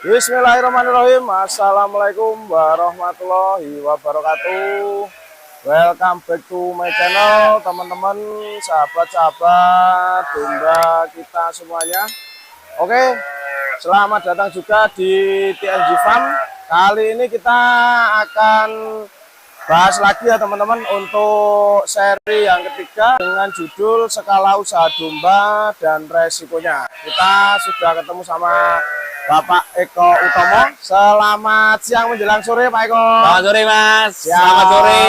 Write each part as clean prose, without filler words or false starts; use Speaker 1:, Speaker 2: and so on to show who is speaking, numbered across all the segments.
Speaker 1: Bismillahirrahmanirrahim. Assalamualaikum warahmatullahi wabarakatuh. Welcome back to my channel, teman-teman, sahabat-sahabat domba kita semuanya. Oke, selamat datang juga di TNG Farm. Kali ini kita akan bahas lagi ya teman-teman untuk seri yang ketiga dengan judul skala usaha domba dan resikonya. Kita sudah ketemu sama Bapak Eko Utomo. Selamat siang menjelang sore Pak Eko.
Speaker 2: Selamat sore Mas.
Speaker 1: Siap.
Speaker 2: Selamat sore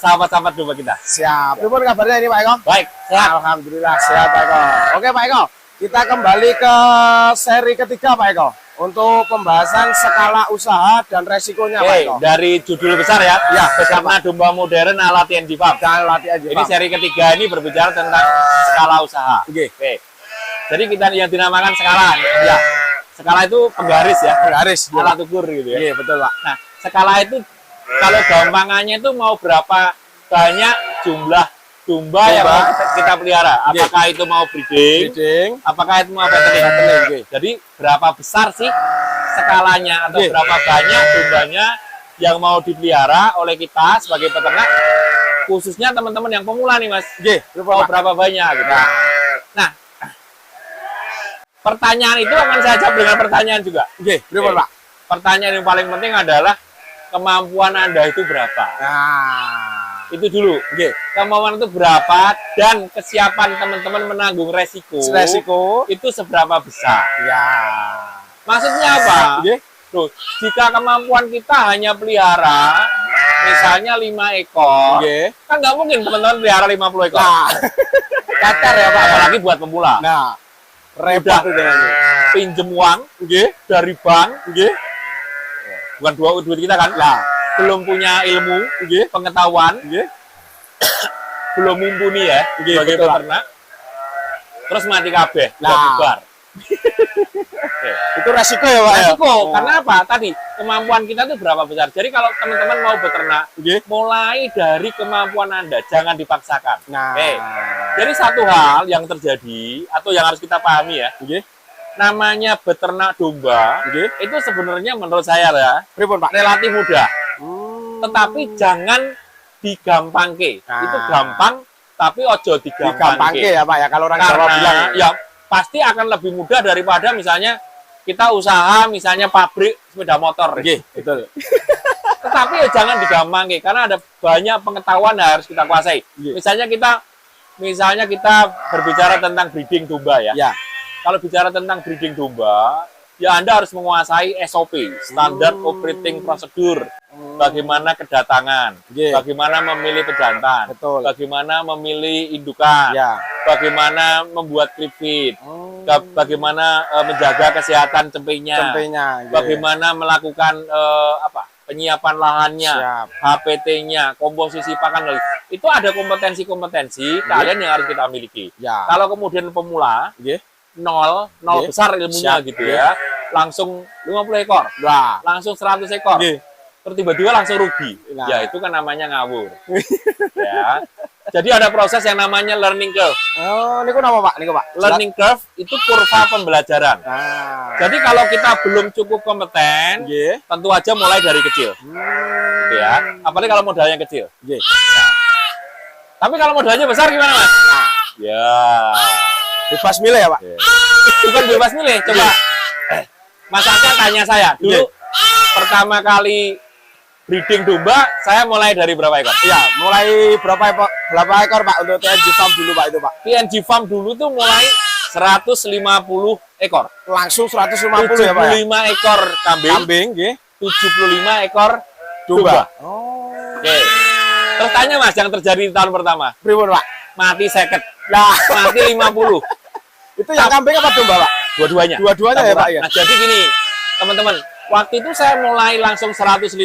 Speaker 2: sahabat-sahabat domba kita.
Speaker 1: Siap. Gimana kabarnya ini Pak Eko?
Speaker 2: Baik, sehat.
Speaker 1: Alhamdulillah sehat Pak Eko. Oke Pak Eko, kita kembali ke seri ketiga Pak Eko untuk pembahasan skala usaha dan resikonya Pak Eko.
Speaker 2: Dari judul besar ya.
Speaker 1: Ya,
Speaker 2: Bersama domba modern ala TNG Farm.
Speaker 1: Dan latihan
Speaker 2: Ini seri ketiga ini berbicara tentang skala usaha.
Speaker 1: Oke.
Speaker 2: Jadi kita yang dinamakan skala. Ya. Skala itu penggaris ya.
Speaker 1: Penggaris.
Speaker 2: Alat ukur gitu ya.
Speaker 1: Iya betul Pak.
Speaker 2: Nah, skala itu kalau gampangannya itu mau berapa banyak jumlah domba yang mau kita pelihara. Apakah itu mau breeding, apakah itu mau fattening. Jadi berapa besar sih skalanya atau berapa banyak dombanya yang mau dipelihara oleh kita sebagai peternak, khususnya teman-teman yang pemula nih Mas. Mau berapa banyak gitu. Nah, pertanyaan itu akan saya jawab dengan pertanyaan juga.
Speaker 1: Pak.
Speaker 2: Pertanyaan yang paling penting adalah kemampuan Anda itu berapa?
Speaker 1: Nah,
Speaker 2: Itu dulu. Kemampuan itu berapa dan kesiapan teman-teman menanggung resiko itu seberapa besar?
Speaker 1: ya.
Speaker 2: Maksudnya apa? Loh, jika kemampuan kita hanya pelihara misalnya 5 ekor, kan nggak mungkin teman-teman pelihara 50 ekor. Kacar ya Pak, apalagi buat pemula.
Speaker 1: Nah, repot
Speaker 2: Pinjem uang dari bank, bukan duit kita kan? Belum punya ilmu, pengetahuan, belum mumpuni ya sebagai peternak, terus mati kabeh, bubar.
Speaker 1: Itu resiko ya Pak?
Speaker 2: Resiko, karena apa? Tadi kemampuan kita itu berapa besar. Jadi kalau teman-teman mau beternak, mulai dari kemampuan Anda, jangan dipaksakan. Jadi satu hal yang terjadi atau yang harus kita pahami ya, namanya beternak domba, itu sebenarnya menurut saya ya, relatif mudah. Tetapi jangan digampangke. Itu gampang, tapi ojo digampangke
Speaker 1: ya Pak ya, kalau orang Jawa bilang.
Speaker 2: Ya, pasti akan lebih mudah daripada misalnya kita usaha misalnya pabrik sepeda motor.
Speaker 1: Betul.
Speaker 2: Tetapi ya jangan digampangke karena ada banyak pengetahuan yang harus kita kuasai. Misalnya kita berbicara tentang breeding domba ya. Kalau bicara tentang breeding domba, ya Anda harus menguasai SOP, standar operating procedure. Bagaimana kedatangan, bagaimana memilih pejantan, bagaimana memilih indukan, bagaimana membuat crib feed, bagaimana menjaga kesehatan cempenya, bagaimana melakukan penyiapan lahannya, HPT-nya, komposisi pakan. Itu ada kompetensi-kompetensi kalian yang harus kita miliki. Kalau kemudian pemula, nol besar ilmunya gitu ya, langsung 50 ekor, langsung 100 ekor. Terus tiba-tiba langsung rugi. Ya itu kan namanya ngawur. Ya. Jadi ada proses yang namanya learning curve.
Speaker 1: Ini apa Pak?
Speaker 2: Learning curve itu kurva pembelajaran. Jadi kalau kita belum cukup kompeten, tentu aja mulai dari kecil. Ya. Apalagi kalau modalnya kecil. Tapi kalau modalnya besar gimana Mas? Ya.
Speaker 1: Bebas milih ya Pak?
Speaker 2: Bukan bebas milih. Coba Mas Aka tanya saya. Dulu pertama kali breeding domba, saya mulai dari berapa ekor?
Speaker 1: Mulai berapa ekor Pak untuk TNG Farm dulu Pak itu Pak?
Speaker 2: TNG Farm dulu tuh mulai 150 ekor.
Speaker 1: Langsung 150 ya Pak?
Speaker 2: 75 ekor kambing, 75 ekor domba. Terus tanya Mas, yang terjadi di tahun pertama?
Speaker 1: Pripun Pak?
Speaker 2: Mati 50. Mati 50.
Speaker 1: Itu yang kambing apa domba Pak?
Speaker 2: Dua-duanya.
Speaker 1: Dua-duanya ya Pak ya?
Speaker 2: Nah jadi gini, teman-teman. Waktu itu saya mulai langsung 150.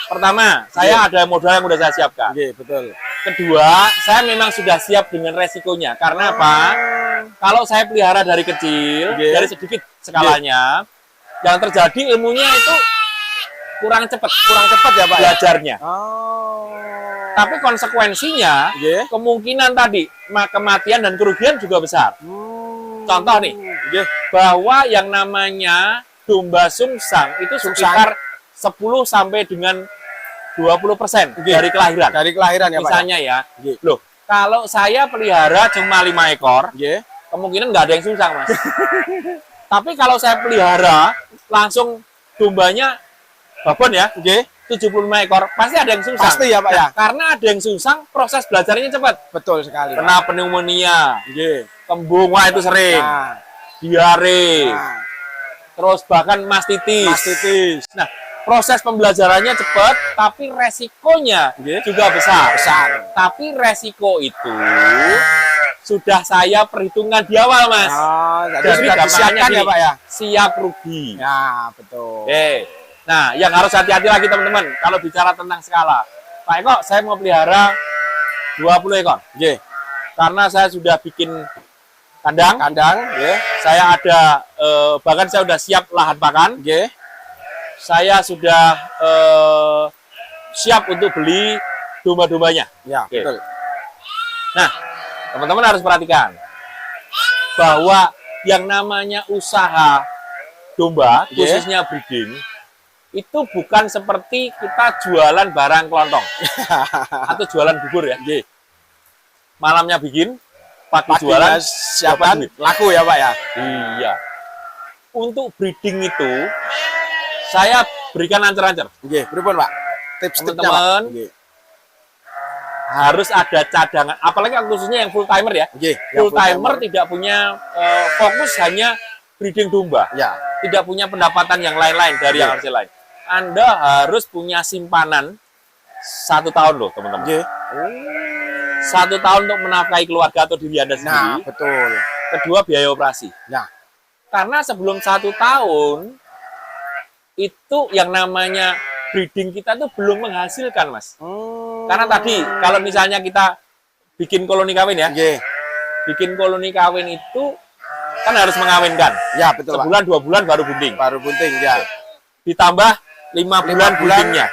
Speaker 2: Pertama, saya ada modal yang sudah saya siapkan.
Speaker 1: Betul.
Speaker 2: Kedua, saya memang sudah siap dengan resikonya. Karena apa? Kalau saya pelihara dari kecil, dari sedikit skalanya, yang terjadi ilmunya itu kurang cepat ya Pak belajarnya. Tapi konsekuensinya, kemungkinan tadi kematian dan kerugian juga besar. Contoh nih,
Speaker 1: Nggih.
Speaker 2: bahwa yang namanya domba sungsang itu sekitar 10 sampai dengan 20%
Speaker 1: Nggih.
Speaker 2: dari kelahiran.
Speaker 1: Dari kelahiran ya, Pak.
Speaker 2: Misalnya ya.
Speaker 1: Nggih.
Speaker 2: Loh, kalau saya pelihara cuma 5 ekor,
Speaker 1: Nggih.
Speaker 2: kemungkinan nggak ada yang sungsang, Mas. Tapi kalau saya pelihara langsung dombanya babon ya,
Speaker 1: Nggih.
Speaker 2: 75 ekor, pasti ada yang sungsang.
Speaker 1: Pasti ya, Pak ya.
Speaker 2: Nah, karena ada yang sungsang, proses belajarnya cepat.
Speaker 1: Betul sekali. Pak.
Speaker 2: Kena pneumonia,
Speaker 1: Nggih.
Speaker 2: kembung, wah itu sering.
Speaker 1: Nah,
Speaker 2: Diare,
Speaker 1: nah,
Speaker 2: terus bahkan mastitis.
Speaker 1: mastitis.
Speaker 2: Nah, proses pembelajarannya cepat, tapi resikonya
Speaker 1: Nggih.
Speaker 2: juga besar.
Speaker 1: Besar.
Speaker 2: Tapi resiko itu sudah saya perhitungkan di awal, Mas.
Speaker 1: Oh, jadi
Speaker 2: Jadi
Speaker 1: sudah
Speaker 2: gampangannya
Speaker 1: disiapkan ya,
Speaker 2: gini,
Speaker 1: Pak ya.
Speaker 2: siap rugi.
Speaker 1: Ya, betul.
Speaker 2: Nah, yang harus hati-hati lagi teman-teman, kalau bicara tentang skala. Pak Eko, saya mau pelihara 20 ekor.
Speaker 1: Nggih.
Speaker 2: Karena saya sudah bikin kandang,
Speaker 1: Nggih.
Speaker 2: saya ada, bahkan saya sudah siap lahan pakan,
Speaker 1: Nggih.
Speaker 2: saya sudah siap untuk beli domba-dombanya.
Speaker 1: Ya,
Speaker 2: Oke.
Speaker 1: betul.
Speaker 2: Nah, teman-teman harus perhatikan bahwa yang namanya usaha domba,
Speaker 1: Nggih.
Speaker 2: khususnya breeding, itu bukan seperti kita jualan barang kelontong atau jualan bubur ya.
Speaker 1: Nggih.
Speaker 2: Malamnya bikin, pagi
Speaker 1: Paginya
Speaker 2: jualan,
Speaker 1: siapkan
Speaker 2: dapat duit.
Speaker 1: laku ya, Pak ya.
Speaker 2: Iya. Untuk breeding itu, saya berikan ancer-ancer.
Speaker 1: Nggih, pripun, Pak? Tips-tipsnya, Pak.
Speaker 2: Teman-teman.
Speaker 1: Nggih.
Speaker 2: Harus ada cadangan, apalagi khususnya yang full timer ya.
Speaker 1: Nggih, yang
Speaker 2: Full timer tidak punya fokus hanya breeding domba.
Speaker 1: Ya.
Speaker 2: Tidak punya pendapatan yang lain-lain dari yang hasil lain. Anda harus punya simpanan 1 tahun loh, teman-teman.
Speaker 1: Nggih.
Speaker 2: 1 tahun untuk menafkahi keluarga atau diri Anda
Speaker 1: Nah,
Speaker 2: sendiri.
Speaker 1: betul.
Speaker 2: Kedua, biaya operasi.
Speaker 1: Ya.
Speaker 2: Karena sebelum 1 tahun, itu yang namanya breeding kita tuh belum menghasilkan, Mas. Karena tadi, kalau misalnya kita bikin koloni kawin ya,
Speaker 1: Nggih.
Speaker 2: bikin koloni kawin itu kan harus mengawinkan.
Speaker 1: Ya, betul, Pak.
Speaker 2: Sebulan, 2 bulan baru bunting.
Speaker 1: Baru bunting, ya.
Speaker 2: Ditambah 5 bulan buntingnya.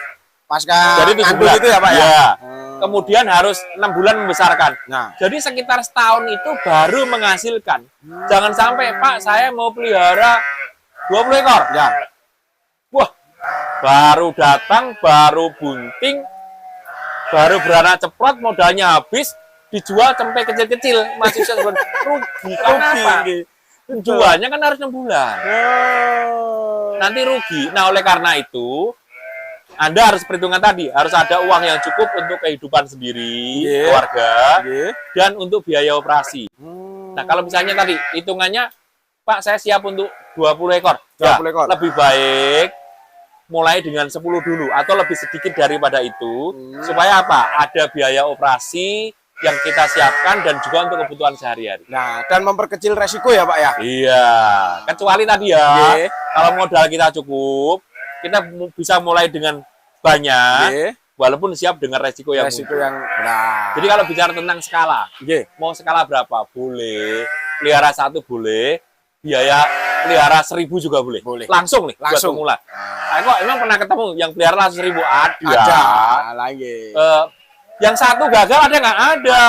Speaker 1: Pasca
Speaker 2: Jadi 7
Speaker 1: ngandung
Speaker 2: bulan.
Speaker 1: itu ya, Pak ya.
Speaker 2: Ya. Kemudian harus 6 bulan membesarkan.
Speaker 1: Nah,
Speaker 2: Jadi sekitar setahun itu baru menghasilkan. Jangan sampai, Pak, saya mau pelihara 20 ekor.
Speaker 1: ya.
Speaker 2: Wah, baru datang, baru bunting, baru beranak ceprot, modalnya habis, dijual sampai kecil-kecil. Masih sebulan. Rugi. Kenapa?
Speaker 1: Nggih.
Speaker 2: Jualnya kan harus 6 bulan. Nanti rugi. Nah, oleh karena itu, Anda harus perhitungan tadi, harus ada uang yang cukup untuk kehidupan sendiri,
Speaker 1: Nggih.
Speaker 2: keluarga,
Speaker 1: Nggih.
Speaker 2: dan untuk biaya operasi. Nah, kalau misalnya tadi, hitungannya, Pak, saya siap untuk 20 ekor.
Speaker 1: 20 ekor.
Speaker 2: Lebih baik mulai dengan 10 dulu, atau lebih sedikit daripada itu, supaya apa? Ada biaya operasi yang kita siapkan, dan juga untuk kebutuhan sehari-hari.
Speaker 1: Nah, dan memperkecil resiko ya, Pak ya.
Speaker 2: Iya, kecuali tadi ya,
Speaker 1: Nggih.
Speaker 2: kalau modal kita cukup, kita bisa mulai dengan banyak,
Speaker 1: Nggih.
Speaker 2: walaupun siap dengan resiko yang
Speaker 1: Resiko
Speaker 2: muncul.
Speaker 1: yang benar.
Speaker 2: Jadi kalau bicara tentang skala,
Speaker 1: Nggih.
Speaker 2: mau skala berapa? Boleh, pelihara 1 boleh, biaya pelihara 1.000 juga boleh.
Speaker 1: Boleh.
Speaker 2: Langsung nih,
Speaker 1: Langsung.
Speaker 2: buat pemula. Kok emang pernah ketemu yang pelihara langsung 1.000? Ada.
Speaker 1: Ada lagi.
Speaker 2: Yang 1 gagal ada nggak? Ada.
Speaker 1: Ada.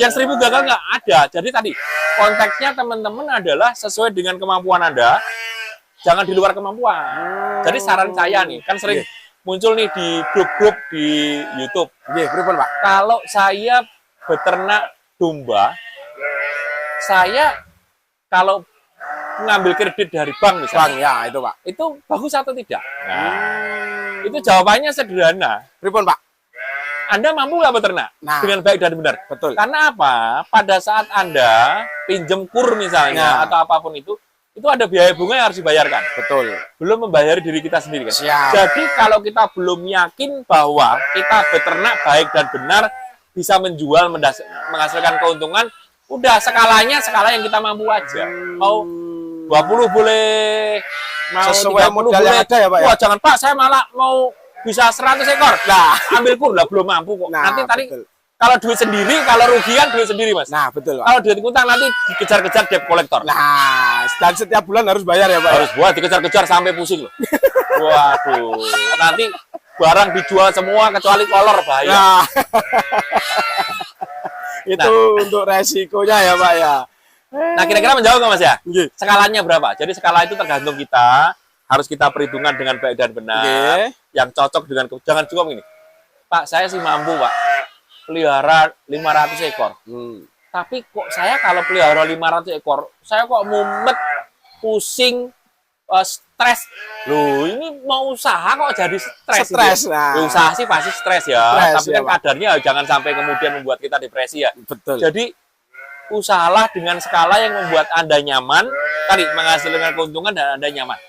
Speaker 2: Yang 1.000 gagal nggak? Ada. Jadi tadi konteksnya teman-teman adalah sesuai dengan kemampuan Anda, jangan di luar kemampuan. Jadi saran saya nih, kan sering muncul nih di grup-grup di YouTube.
Speaker 1: Nggih, pripun, Pak?
Speaker 2: Kalau saya beternak domba, saya kalau mengambil kredit dari bank
Speaker 1: Bang,
Speaker 2: misalnya,
Speaker 1: ya itu, Pak.
Speaker 2: itu bagus atau tidak? Itu jawabannya sederhana.
Speaker 1: Pripun, Pak?
Speaker 2: Anda mampu nggak beternak
Speaker 1: Nah.
Speaker 2: dengan baik dan benar?
Speaker 1: Betul.
Speaker 2: Karena apa? Pada saat Anda pinjem kur misalnya,
Speaker 1: Nah.
Speaker 2: atau apapun itu ada biaya bunga yang harus dibayarkan.
Speaker 1: Betul.
Speaker 2: Belum membayar diri kita sendiri kan?
Speaker 1: Siap.
Speaker 2: Jadi kalau kita belum yakin bahwa kita beternak baik dan benar, bisa menjual, menghasilkan keuntungan, udah skalanya skala yang kita mampu aja. Mau 20 boleh, mau
Speaker 1: Sesuai
Speaker 2: 30
Speaker 1: modal
Speaker 2: boleh.
Speaker 1: yang ada ya, Pak ya?
Speaker 2: Wah, jangan Pak, saya malah mau bisa 100 ekor. Nah, ambil kur lah, belum mampu kok.
Speaker 1: Nah,
Speaker 2: Nanti tadi
Speaker 1: betul.
Speaker 2: kalau duit sendiri, kalau rugian duit sendiri, Mas.
Speaker 1: Nah, betul, Pak.
Speaker 2: Kalau duit utang nanti dikejar-kejar debt collector.
Speaker 1: Nah, dan setiap bulan harus bayar ya, Pak.
Speaker 2: Harus buat dikejar-kejar sampai pusing loh. Waduh, nanti barang dijual semua kecuali kolor, bahaya.
Speaker 1: Nah. Itu untuk resikonya ya, Pak ya.
Speaker 2: Nah, kira-kira menjawab nggak Mas ya?
Speaker 1: Nggih.
Speaker 2: Skalanya berapa? Jadi skala itu tergantung kita, harus kita perhitungkan dengan baik dan benar,
Speaker 1: Nggih.
Speaker 2: yang cocok dengan jangan cuma ini. Pak, saya sih mampu, Pak. Pelihara 500 ekor. Tapi kok saya kalau pelihara 500 ekor, saya kok mumet, pusing, stres. Loh, ini mau usaha kok jadi stres.
Speaker 1: Stres,
Speaker 2: gitu.
Speaker 1: nah.
Speaker 2: Ya, usaha sih pasti stres ya.
Speaker 1: Stres,
Speaker 2: Tapi
Speaker 1: ya,
Speaker 2: kan
Speaker 1: Pak.
Speaker 2: kadarnya jangan sampai kemudian membuat kita depresi ya.
Speaker 1: Betul.
Speaker 2: Jadi usahalah dengan skala yang membuat Anda nyaman, tadi menghasilkan keuntungan dan Anda nyaman.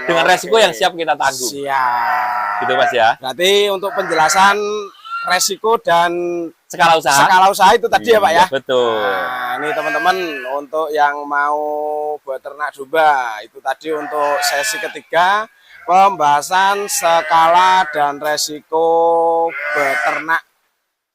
Speaker 2: Dengan resiko yang siap kita tanggung.
Speaker 1: Siap.
Speaker 2: Gitu Mas ya.
Speaker 1: Berarti untuk penjelasan resiko dan
Speaker 2: Skala usaha.
Speaker 1: itu tadi ya Pak ya.
Speaker 2: Betul.
Speaker 1: Nah, ini teman-teman untuk yang mau beternak domba itu tadi untuk sesi ketiga pembahasan skala dan resiko beternak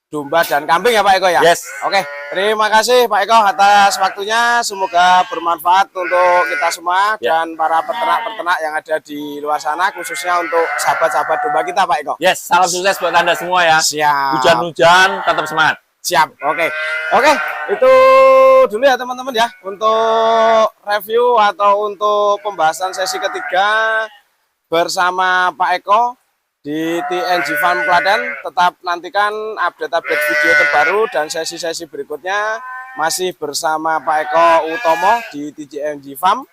Speaker 1: domba dan kambing ya Pak Eko ya.
Speaker 2: Yes.
Speaker 1: Oke, terima kasih Pak Eko atas waktunya. Semoga bermanfaat untuk kita semua dan para peternak-peternak yang ada di luar sana, khususnya untuk sahabat-sahabat domba kita Pak Eko.
Speaker 2: Yes, salam sukses buat Anda semua ya.
Speaker 1: Siap.
Speaker 2: Hujan-hujan tetap semangat.
Speaker 1: Siap. Oke, itu dulu ya teman-teman ya untuk review atau untuk pembahasan sesi ketiga bersama Pak Eko di TNG Farm Klaten. Tetap nantikan update-update video terbaru dan sesi-sesi berikutnya masih bersama Pak Eko Utomo di TNG Farm.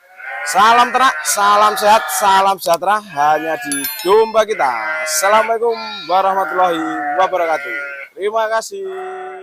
Speaker 1: Salam ternak, salam sehat, salam sejahtera hanya di domba kita. Assalamualaikum warahmatullahi wabarakatuh. Terima kasih.